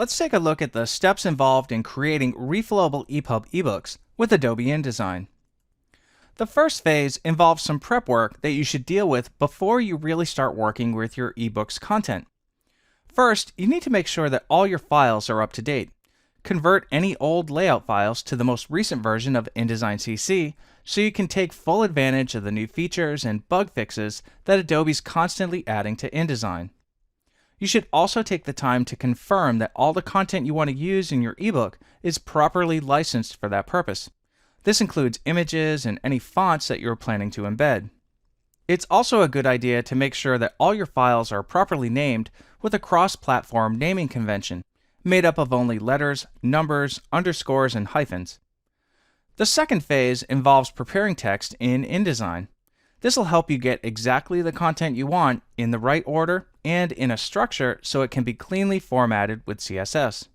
Let's take a look at the steps involved in creating reflowable EPUB ebooks with Adobe InDesign. The first phase involves some prep work that you should deal with before you really start working with your ebook's content. First, you need to make sure that all your files are up to date. Convert any old layout files to the most recent version of InDesign CC so you can take full advantage of the new features and bug fixes that Adobe's constantly adding to InDesign. You should also take the time to confirm that all the content you want to use in your ebook is properly licensed for that purpose. This includes images and any fonts that you're planning to embed. It's also a good idea to make sure that all your files are properly named with a cross-platform naming convention made up of only letters, numbers, underscores, and hyphens. The second phase involves preparing text in InDesign. This will help you get exactly the content you want in the right order and in a structure so it can be cleanly formatted with CSS.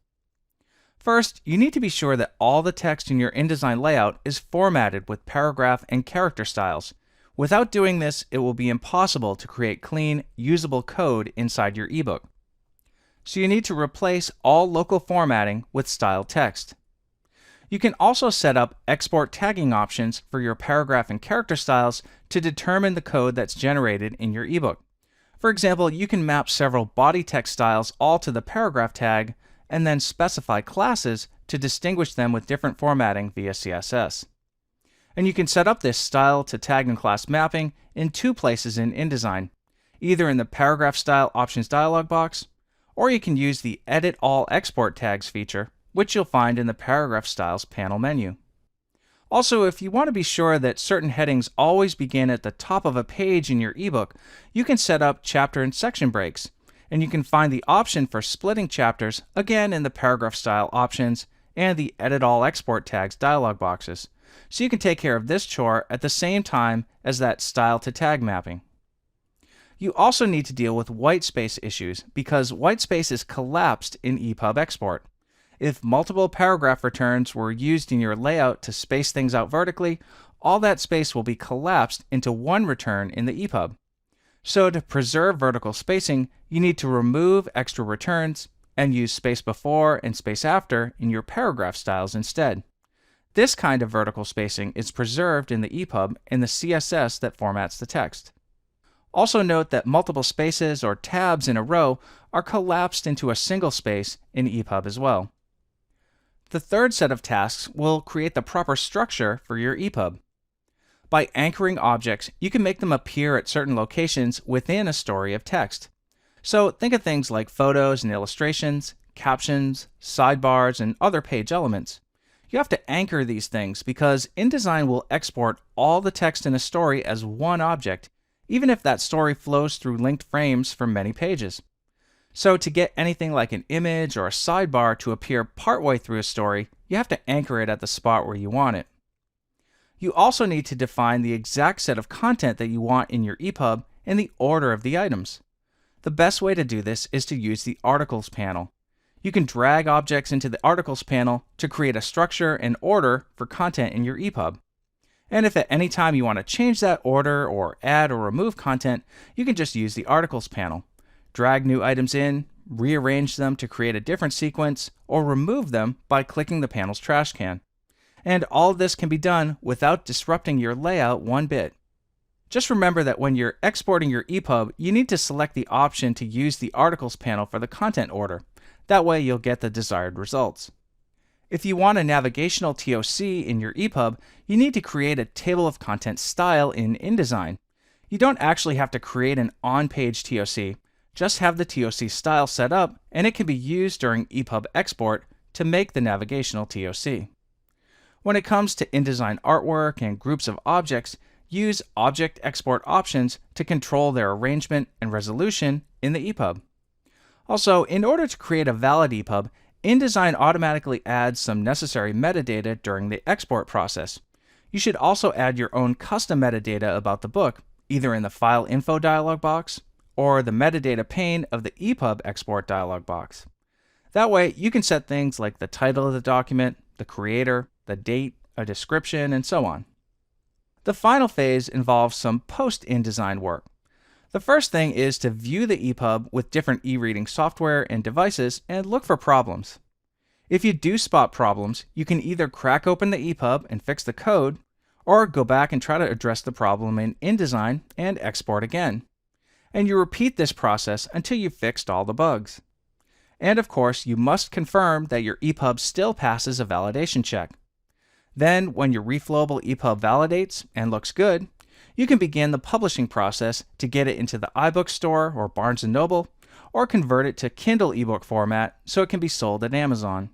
First, you need to be sure that all the text in your InDesign layout is formatted with paragraph and character styles. Without doing this, it will be impossible to create clean, usable code inside your ebook. So you need to replace all local formatting with styled text. You can also set up export tagging options for your paragraph and character styles to determine the code that's generated in your ebook. For example, you can map several body text styles all to the paragraph tag and then specify classes to distinguish them with different formatting via CSS. And you can set up this style to tag and class mapping in two places in InDesign, either in the paragraph style options dialog box, or you can use the Edit All Export Tags feature, which you'll find in the Paragraph Styles panel menu. Also, if you want to be sure that certain headings always begin at the top of a page in your ebook, you can set up chapter and section breaks, and you can find the option for splitting chapters again in the Paragraph Style options and the Edit All Export Tags dialog boxes, so you can take care of this chore at the same time as that style to tag mapping. You also need to deal with whitespace issues because whitespace is collapsed in EPUB export. If multiple paragraph returns were used in your layout to space things out vertically, all that space will be collapsed into one return in the EPUB. So to preserve vertical spacing, you need to remove extra returns and use space before and space after in your paragraph styles instead. This kind of vertical spacing is preserved in the EPUB in the CSS that formats the text. Also note that multiple spaces or tabs in a row are collapsed into a single space in EPUB as well. The third set of tasks will create the proper structure for your EPUB. By anchoring objects, you can make them appear at certain locations within a story of text. So think of things like photos and illustrations, captions, sidebars, and other page elements. You have to anchor these things because InDesign will export all the text in a story as one object, even if that story flows through linked frames for many pages. So to get anything like an image or a sidebar to appear partway through a story, you have to anchor it at the spot where you want it. You also need to define the exact set of content that you want in your EPUB and the order of the items. The best way to do this is to use the Articles panel. You can drag objects into the Articles panel to create a structure and order for content in your EPUB. And if at any time you want to change that order or add or remove content, you can just use the Articles panel. Drag new items in, rearrange them to create a different sequence, or remove them by clicking the panel's trash can. And all of this can be done without disrupting your layout one bit. Just remember that when you're exporting your EPUB, you need to select the option to use the Articles panel for the content order. That way you'll get the desired results. If you want a navigational TOC in your EPUB, you need to create a table of contents style in InDesign. You don't actually have to create an on-page TOC. Just have the TOC style set up, and it can be used during EPUB export to make the navigational TOC. When it comes to InDesign artwork and groups of objects, use Object Export Options to control their arrangement and resolution in the EPUB. Also, in order to create a valid EPUB, InDesign automatically adds some necessary metadata during the export process. You should also add your own custom metadata about the book, either in the File Info dialog box or the metadata pane of the EPUB export dialog box. That way, you can set things like the title of the document, the creator, the date, a description, and so on. The final phase involves some post-InDesign work. The first thing is to view the EPUB with different e-reading software and devices and look for problems. If you do spot problems, you can either crack open the EPUB and fix the code, or go back and try to address the problem in InDesign and export again. And you repeat this process until you've fixed all the bugs. And of course, you must confirm that your EPUB still passes a validation check. Then, when your reflowable EPUB validates and looks good, you can begin the publishing process to get it into the iBook store or Barnes & Noble, or convert it to Kindle ebook format so it can be sold at Amazon.